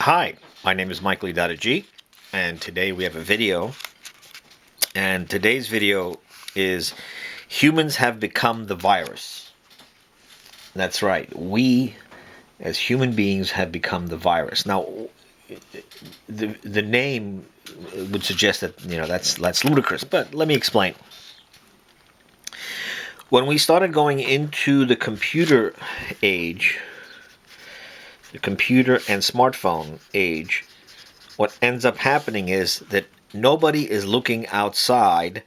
Hi, my name is Mike Lee G, and today we have a video. And today's video is humans have become the virus. That's right. We, as human beings, have become the virus. Now, the name would suggest that that's ludicrous. But let me explain. When we started going into the computer age, the computer and smartphone age, what ends up happening is that nobody is looking outside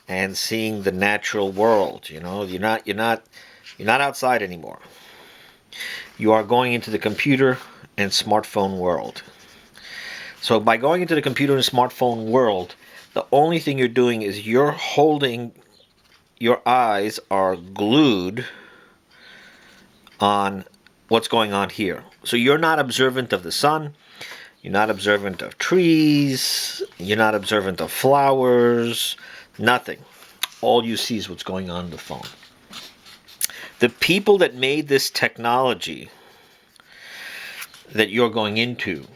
and seeing the natural world. You're not outside anymore. You are going into the computer and smartphone world. So by going into the computer and smartphone world, the only thing you're doing is your eyes are glued on what's going on here. So you're not observant of the sun. You're not observant of trees. You're not observant of flowers. Nothing. All you see is what's going on the phone. The people that made this technology that you're going into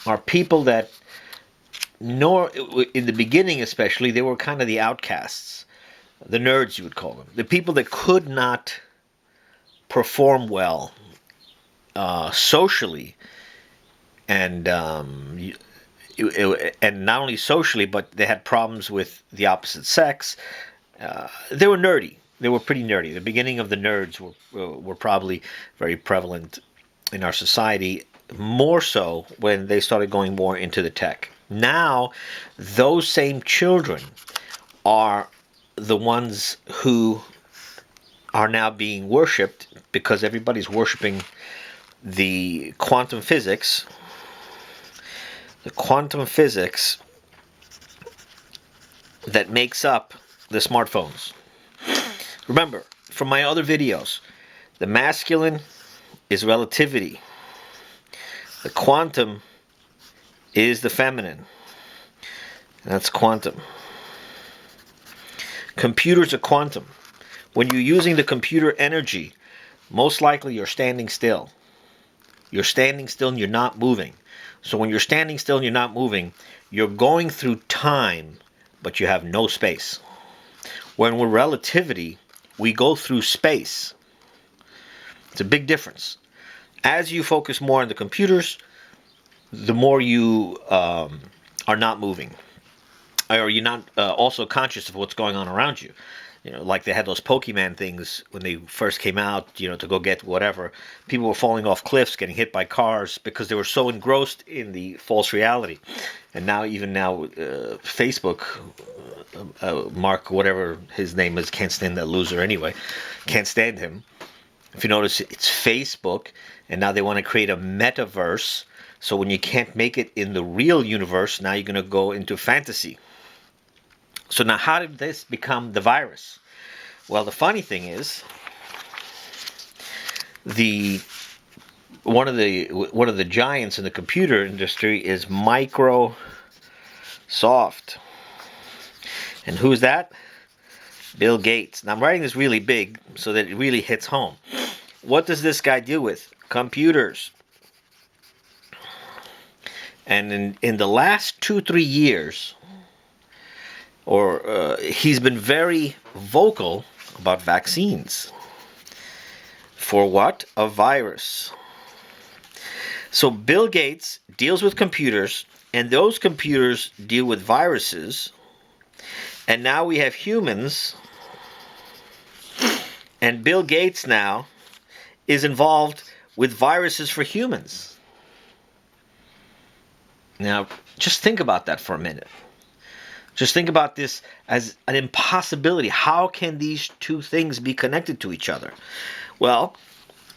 are people that, in the beginning especially, they were kind of the outcasts, the nerds you would call them, the people that could not perform well socially, and not only socially, but they had problems with the opposite sex. They were nerdy. They were pretty nerdy. The beginning of the nerds were probably very prevalent in our society, more so when they started going more into the tech. Now, those same children are the ones who are now being worshipped because everybody's worshiping the quantum physics. The quantum physics that makes up the smartphones. Remember, from my other videos, the masculine is relativity. The quantum is the feminine. That's quantum. Computers are quantum. When you're using the computer energy, most likely you're standing still. You're standing still and you're not moving. So when you're standing still and you're not moving, you're going through time, but you have no space. When we're relativity, we go through space. It's a big difference. As you focus more on the computers, the more you are not moving, or you're not also conscious of what's going on around you. Like they had those Pokemon things when they first came out, to go get whatever. People were falling off cliffs, getting hit by cars because they were so engrossed in the false reality. And now, Facebook, Mark, whatever his name is, can't stand that loser anyway. Can't stand him. If you notice, it's Facebook, and now they want to create a metaverse. So when you can't make it in the real universe, now you're going to go into fantasy. So now, how did this become the virus? Well, the funny thing is, one of the giants in the computer industry is Microsoft. And who's that? Bill Gates. Now I'm writing this really big so that it really hits home. What does this guy deal with? Computers. And in the last 2-3 years, he's been very vocal about vaccines. For what? A virus. So Bill Gates deals with computers, and those computers deal with viruses. And now we have humans, and Bill Gates now is involved with viruses for humans. Now, just think about that for a minute. Just think about this as an impossibility. How can these two things be connected to each other? Well,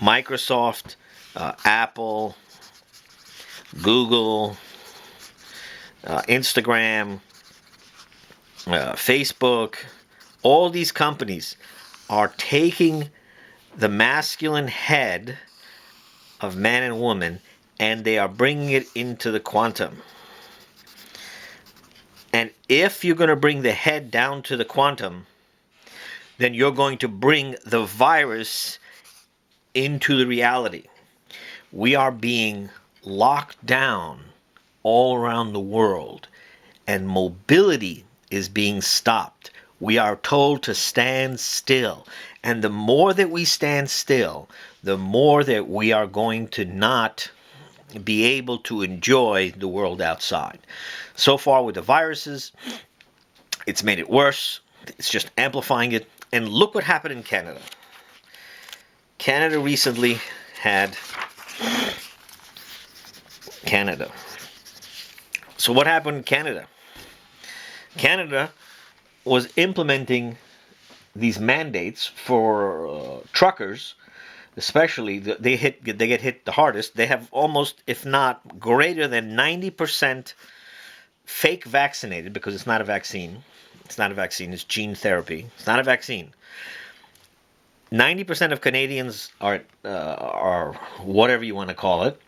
Microsoft, Apple, Google, Instagram, Facebook, all these companies are taking the masculine head of man and woman, and they are bringing it into the quantum. And if you're going to bring the head down to the quantum, then you're going to bring the virus into the reality. We are being locked down all around the world, and mobility is being stopped. We are told to stand still. And the more that we stand still, the more that we are going to not be able to enjoy the world outside. So far with the viruses, it's made it worse. It's just amplifying it. And look what happened in Canada. Canada recently had Canada. So what happened in Canada? Canada was implementing these mandates for truckers, especially. They get hit the hardest. They have almost, if not greater than 90% fake vaccinated, because it's not a vaccine. It's not a vaccine. It's gene therapy. It's not a vaccine. 90% of Canadians are whatever you want to call it,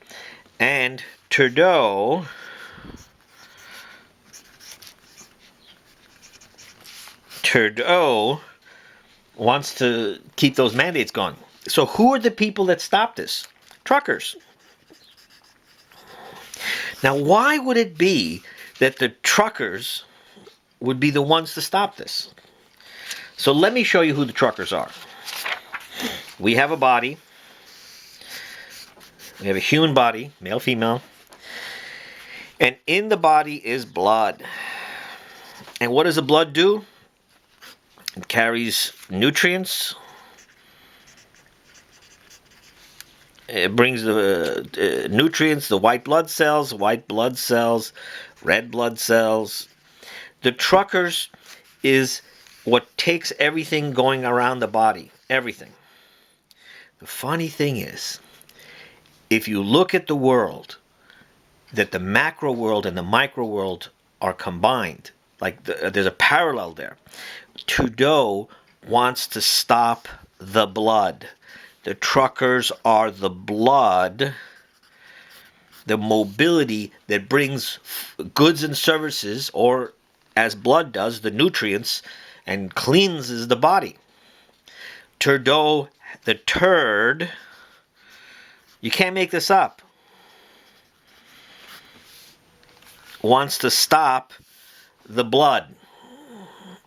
and Trudeau wants to keep those mandates going. So who are the people that stop this? Truckers. Now, why would it be that the truckers would be the ones to stop this? So let me show you who the truckers are. We have a body. We have a human body, male, female. And in the body is blood. And what does the blood do? It carries nutrients. It brings the nutrients, the white blood cells, red blood cells. The truckers is what takes everything going around the body. Everything. The funny thing is, if you look at the world, that the macro world and the micro world are combined, like there's a parallel there. Trudeau wants to stop the blood. The truckers are the blood, the mobility that brings goods and services, or as blood does, the nutrients, and cleanses the body. Trudeau, the turd, you can't make this up, wants to stop the blood.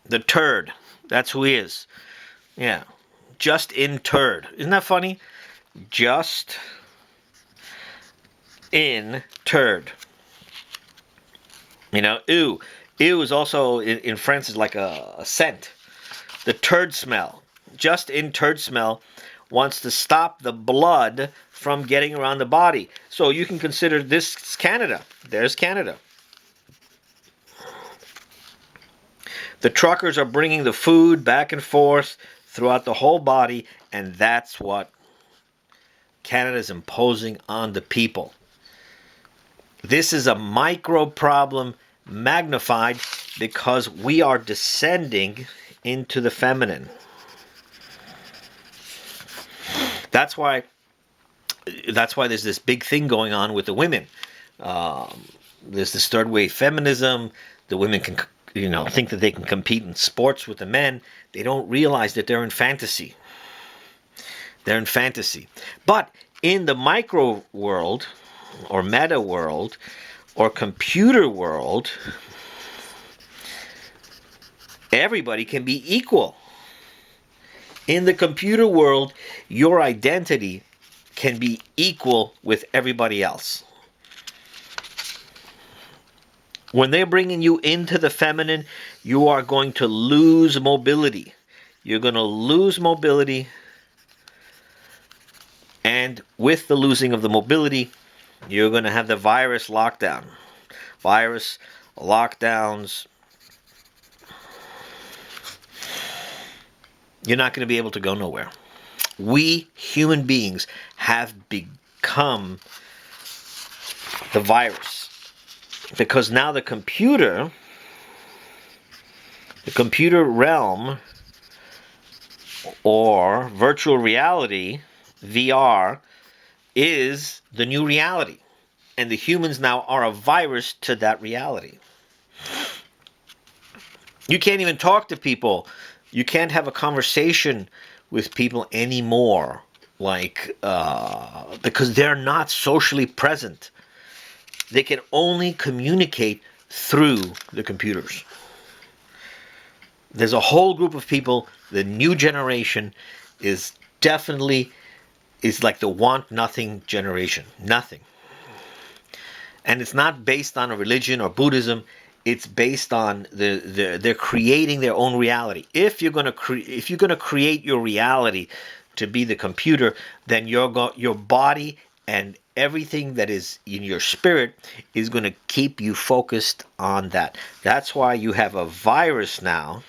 The turd. That's who he is. Yeah. Justin Turd. Isn't that funny? Justin Turd. You know, ew. Ew is also, in French, is like a scent. The turd smell. Justin Turd smell wants to stop the blood from getting around the body. So you can consider this Canada. There's Canada. The truckers are bringing the food back and forth throughout the whole body, and that's what Canada is imposing on the people. This is a micro problem magnified because we are descending into the feminine. That's why there's this big thing going on with the women. There's this third wave feminism. The women can, think that they can compete in sports with the men. They don't realize that they're in fantasy. They're in fantasy. But in the micro world, or meta world, or computer world, everybody can be equal. In the computer world, your identity can be equal with everybody else. When they're bringing you into the feminine, you are going to lose mobility. You're going to lose mobility. And with the losing of the mobility, you're going to have the virus lockdown. Virus lockdowns. You're not going to be able to go nowhere. We human beings have become the virus. Because now the computer realm, or virtual reality, VR, is the new reality. And the humans now are a virus to that reality. You can't even talk to people. You can't have a conversation with people anymore. Because they're not socially present. They can only communicate through the computers. There's a whole group of people, the new generation is definitely is like the want nothing generation. Nothing. And it's not based on a religion or Buddhism. It's based on they're creating their own reality. If you're gonna create your reality to be the computer, then your body and everything that is in your spirit is going to keep you focused on that. That's why you have a virus now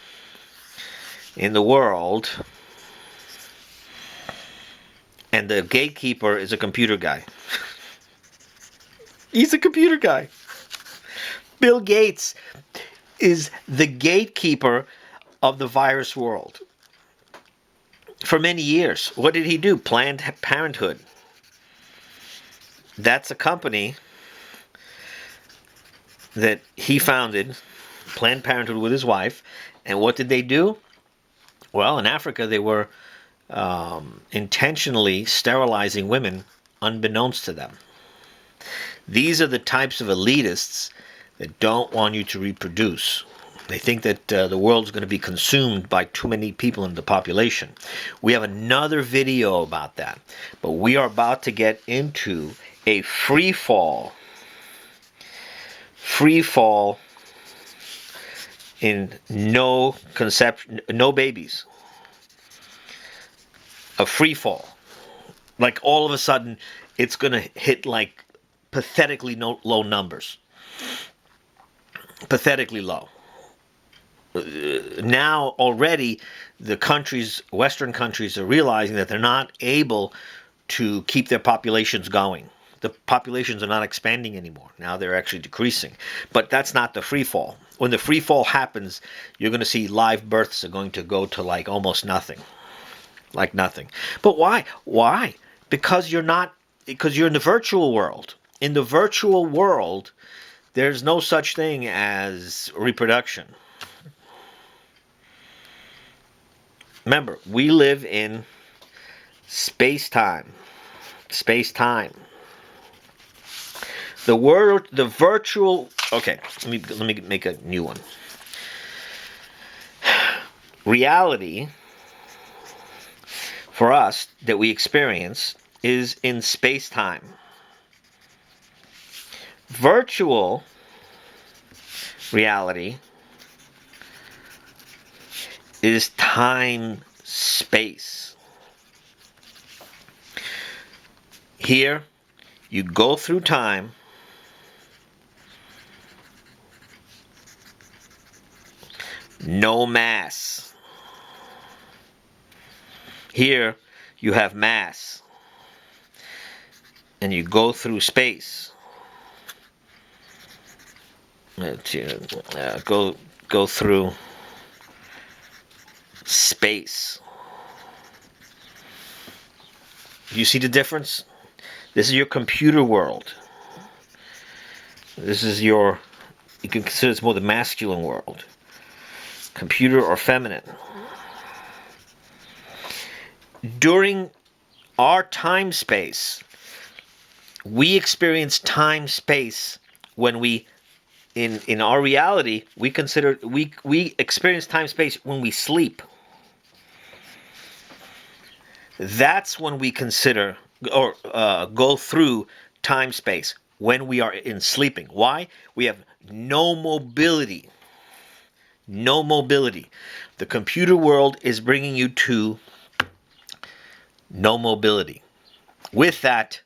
in the world, and the gatekeeper is a computer guy. He's a computer guy. Bill Gates is the gatekeeper of the virus world. For many years, what did he do? Planned Parenthood. That's a company that he founded, Planned Parenthood, with his wife. And what did they do? Well, in Africa, they were intentionally sterilizing women unbeknownst to them. These are the types of elitists that don't want you to reproduce. They think that the world's going to be consumed by too many people in the population. We have another video about that. But we are about to get into a free fall in no conception, no babies. A free fall. Like all of a sudden, it's going to hit like pathetically low numbers. Pathetically low. Now already the countries, Western countries, are realizing that they're not able to keep their populations going. The populations are not expanding anymore. Now they're actually decreasing. But that's not the free fall. When the free fall happens, you're going to see live births are going to go to like almost nothing. Like nothing. But why? Why? Because you're in the virtual world. In the virtual world, there's no such thing as reproduction. Remember, we live in space-time. Space-time. The world, the virtual. Okay, let me make a new one. Reality for us that we experience is in space-time. Virtual reality is time-space. Here, you go through time. No mass. Here, you have mass. And you go through space. Go through space. You see the difference? This is your computer world. This is you can consider it's more the masculine world. Computer or feminine. During our time space, we experience time space when we in our reality we experience time space when we sleep. That's when we consider or go through time space, when we are in sleeping. Why? We have no mobility. No mobility. The computer world is bringing you to no mobility. With that,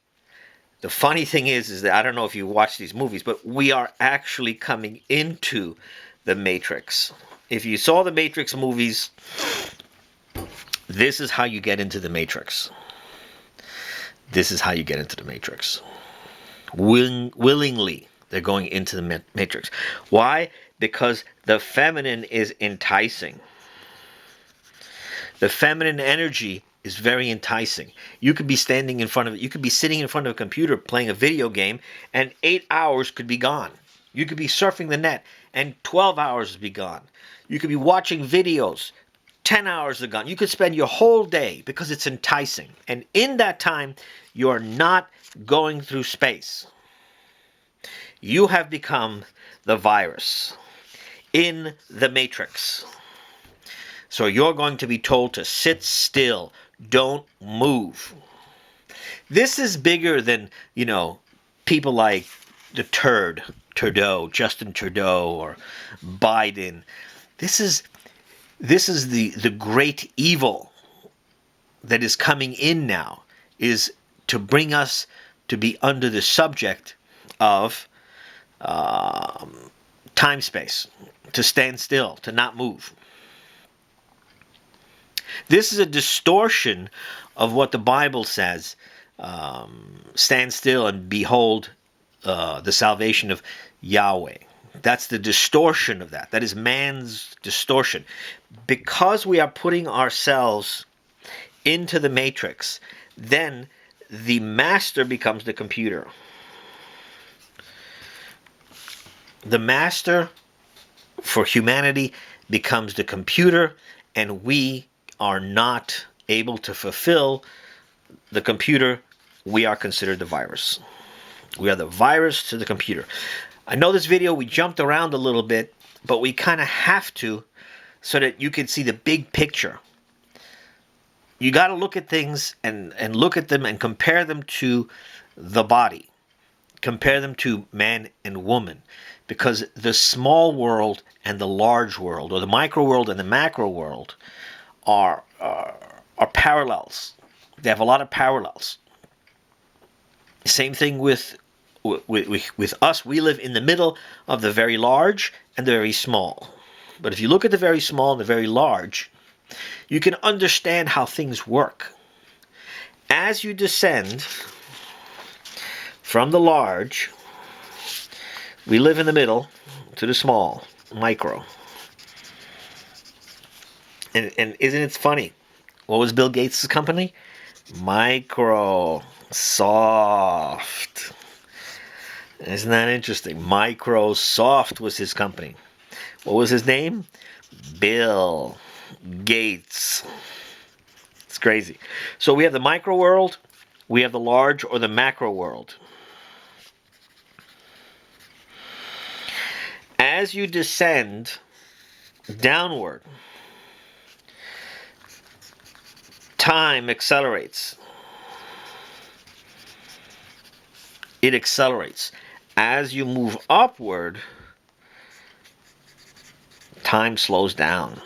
the funny thing is that I don't know if you watch these movies, but we are actually coming into the Matrix. If you saw the Matrix movies, this is how you get into the Matrix. This is how you get into the Matrix. Willingly, they're going into the Matrix. Why? Because the feminine is enticing. The feminine energy is very enticing. You could be sitting in front of a computer playing a video game, and 8 hours could be gone. You could be surfing the net, and 12 hours would be gone. You could be watching videos, 10 hours are gone. You could spend your whole day because it's enticing. And in that time, you're not going through space. You have become the virus in the matrix. So you're going to be told to sit still, don't move. This is bigger than, people like Trudeau, Justin Trudeau, or Biden. This is the great evil that is coming in now, is to bring us to be under the subject of time space, to stand still, to not move. This is a distortion of what the Bible says. Stand still and behold the salvation of Yahweh. That's the distortion of that. That is man's distortion. Because we are putting ourselves into the matrix, then the master becomes the computer. The master for humanity becomes the computer, and we are not able to fulfill the computer. We are considered the virus. We are the virus to the computer. I know this video, we jumped around a little bit, but we kind of have to, so that you can see the big picture. You got to look at things and look at them and compare them to the body. Compare them to man and woman. Because the small world and the large world, or the micro world and the macro world, are parallels. They have a lot of parallels. Same thing with us. We live in the middle of the very large and the very small. But if you look at the very small and the very large, you can understand how things work. As you descend from the large, we live in the middle, to the small, micro. And isn't it funny? What was Bill Gates' company? Microsoft. Isn't that interesting? Microsoft was his company. What was his name? Bill Gates. It's crazy. So we have the micro world, we have the large or the macro world. As you descend downward, time accelerates. It accelerates. As you move upward, time slows down.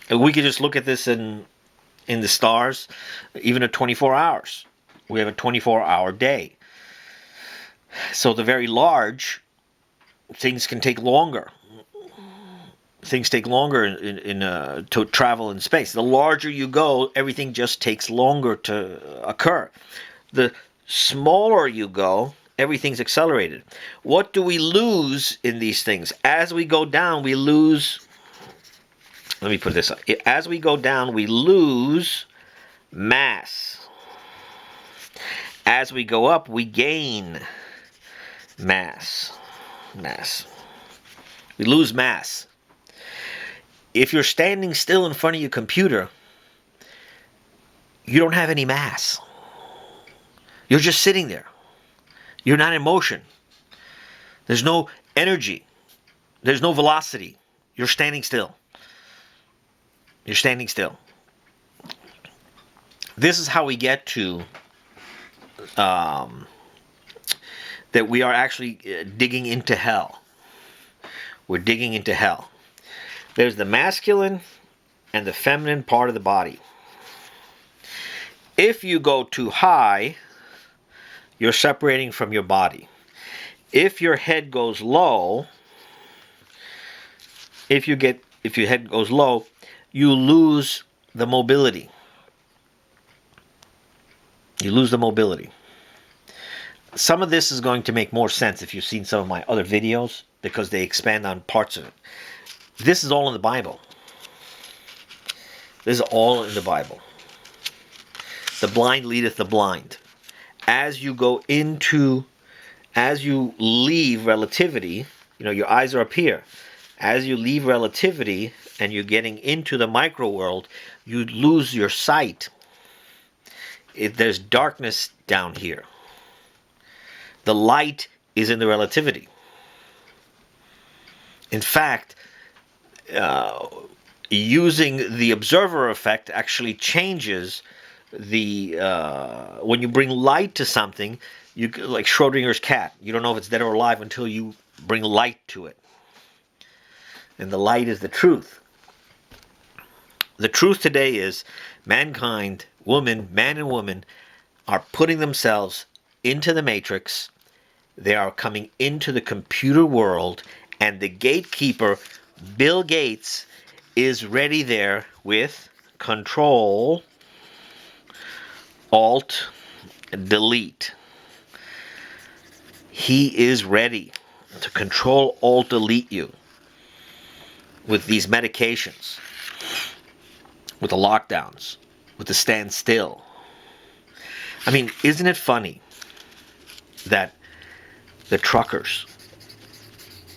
And we could just look at this in the stars, even at 24 hours. We have a 24-hour day. So the very large, things can take longer. Things take longer to travel in space. The larger you go, everything just takes longer to occur. The smaller you go, everything's accelerated. What do we lose in these things? As we go down, we lose... Let me put this up. As we go down, we lose mass. As we go up, we gain mass. We lose mass. If you're standing still in front of your computer, you don't have any mass. You're just sitting there. You're not in motion. There's no energy. There's no velocity. You're standing still. You're standing still. This is how we get to that we are actually digging into hell. We're digging into hell. There's the masculine and the feminine part of the body. If you go too high, you're separating from your body. If your head goes low, if your head goes low, you lose the mobility. You lose the mobility. Some of this is going to make more sense if you've seen some of my other videos, because they expand on parts of it. This is all in the Bible. This is all in the Bible. The blind leadeth the blind. As you leave relativity, your eyes are up here. As you leave relativity and you're getting into the micro world, you lose your sight. There's darkness down here. The light is in the relativity. In fact, using the observer effect actually changes the when you bring light to something, you like Schrodinger's cat. You don't know if it's dead or alive until you bring light to it. And the light is the truth. The truth today is mankind, man and woman, are putting themselves into the matrix. They are coming into the computer world, and the gatekeeper, Bill Gates, is ready there with Control, Alt, Delete. He is ready to Control, Alt, Delete you with these medications, with the lockdowns, with the standstill. I mean, isn't it funny that the truckers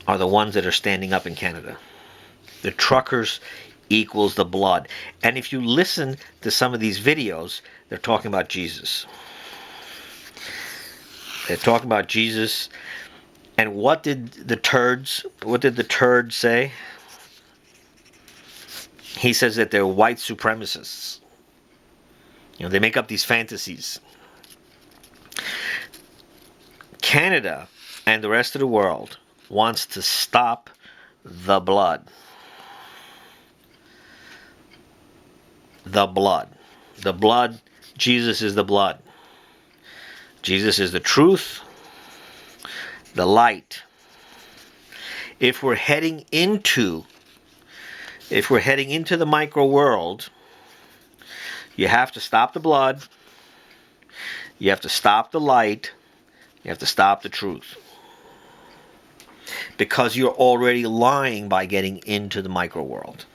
are the ones that are standing up in Canada? The truckers equals the blood. And if you listen to some of these videos, they're talking about Jesus. They're talking about Jesus. And what did the turd say? He says that they're white supremacists. You know, they make up these fantasies. Canada and the rest of the world wants to stop the blood. The blood. The blood. Jesus is the blood. Jesus is the truth, the light. If we're heading into the micro world, you have to stop the blood, you have to stop the light, you have to stop the truth. Because you're already lying by getting into the micro world.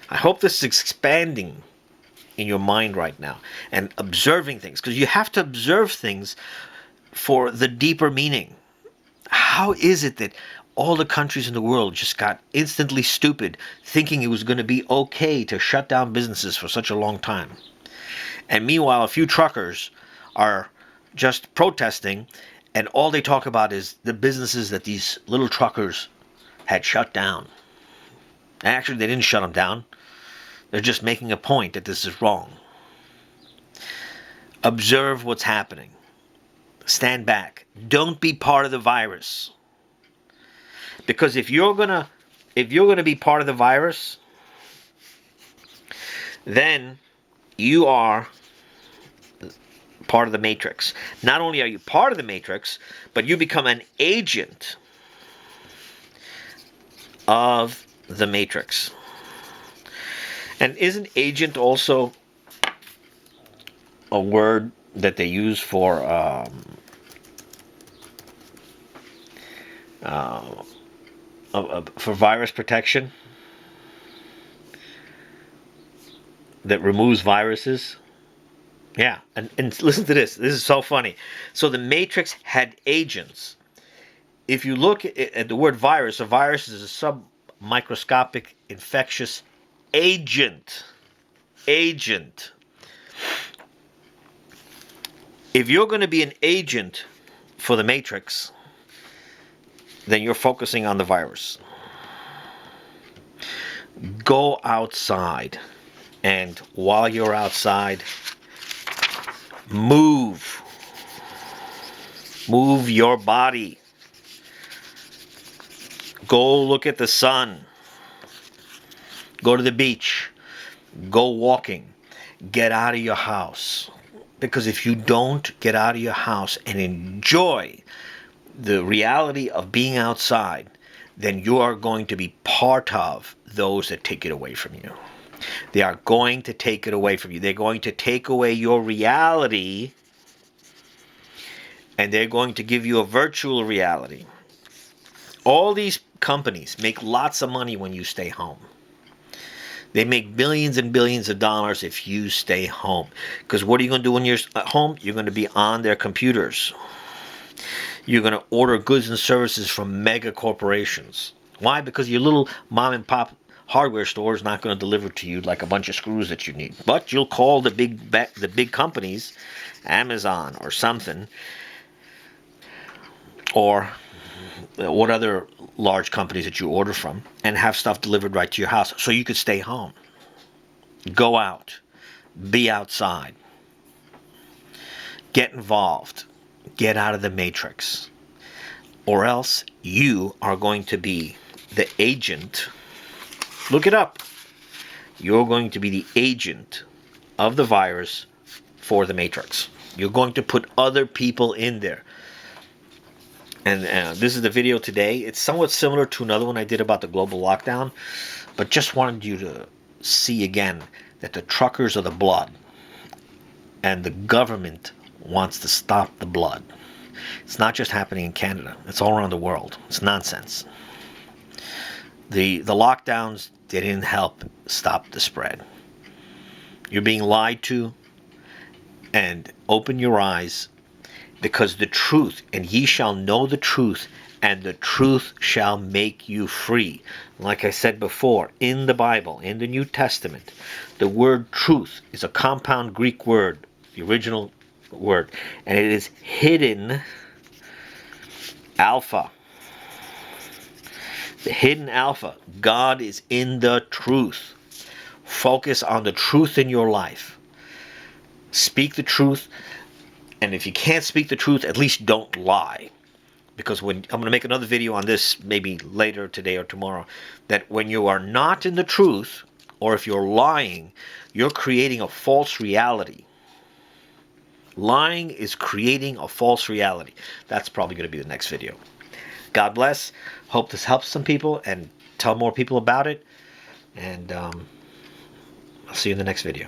I hope this is expanding in your mind right now and observing things, because you have to observe things for the deeper meaning. How is it that all the countries in the world just got instantly stupid, thinking it was going to be okay to shut down businesses for such a long time? And meanwhile, a few truckers are just protesting, and all they talk about is the businesses that these little truckers had shut down. Actually, they didn't shut them down. They're just making a point that this is wrong. Observe what's happening. Stand back. Don't be part of the virus. Because if you're gonna be part of the virus, then you are part of the matrix. Not only are you part of the matrix, but you become an agent of the matrix. And isn't agent also a word that they use for virus protection? That removes viruses? Yeah, and listen to this. This is so funny. So the Matrix had agents. If you look at the word virus, a virus is a submicroscopic infectious agent. Agent. If you're going to be an agent for the Matrix, then you're focusing on the virus. Go outside. And while you're outside, move. Move your body. Go look at the sun. Go to the beach. Go walking. Get out of your house. Because if you don't get out of your house and enjoy the reality of being outside, then you are going to be part of those that take it away from you. They are going to take it away from you. They're going to take away your reality, and they're going to give you a virtual reality. All these companies make lots of money when you stay home. They make billions and billions of dollars if you stay home. Because what are you going to do when you're at home? You're going to be on their computers. You're going to order goods and services from mega corporations. Why? Because your little mom and pop hardware store is not going to deliver to you like a bunch of screws that you need. But you'll call the big companies, Amazon or something, or what other large companies that you order from, and have stuff delivered right to your house so you could stay home. Go out. Be outside. Get involved. Get out of the matrix. Or else you are going to be the agent. Look it up. You're going to be the agent of the virus for the matrix. You're going to put other people in there. And this is the video today. It's somewhat similar to another one I did about the global lockdown, but just wanted you to see again that the truckers are the blood, and the government wants to stop the blood. It's not just happening in Canada. It's all around the world. It's nonsense. The lockdowns, they didn't help stop the spread. You're being lied to, and open your eyes, because the truth, and ye shall know the truth, and the truth shall make you free. Like I said before, in the Bible, in the New Testament, the word truth is a compound Greek word, the original word, and it is hidden alpha. The hidden alpha. God is in the truth. Focus on the truth in your life. Speak the truth. And if you can't speak the truth, at least don't lie. Because when I'm going to make another video on this maybe later today or tomorrow, that when you are not in the truth, or if you're lying, you're creating a false reality. Lying is creating a false reality. That's probably going to be the next video. God bless. Hope this helps some people and tell more people about it. And I'll see you in the next video.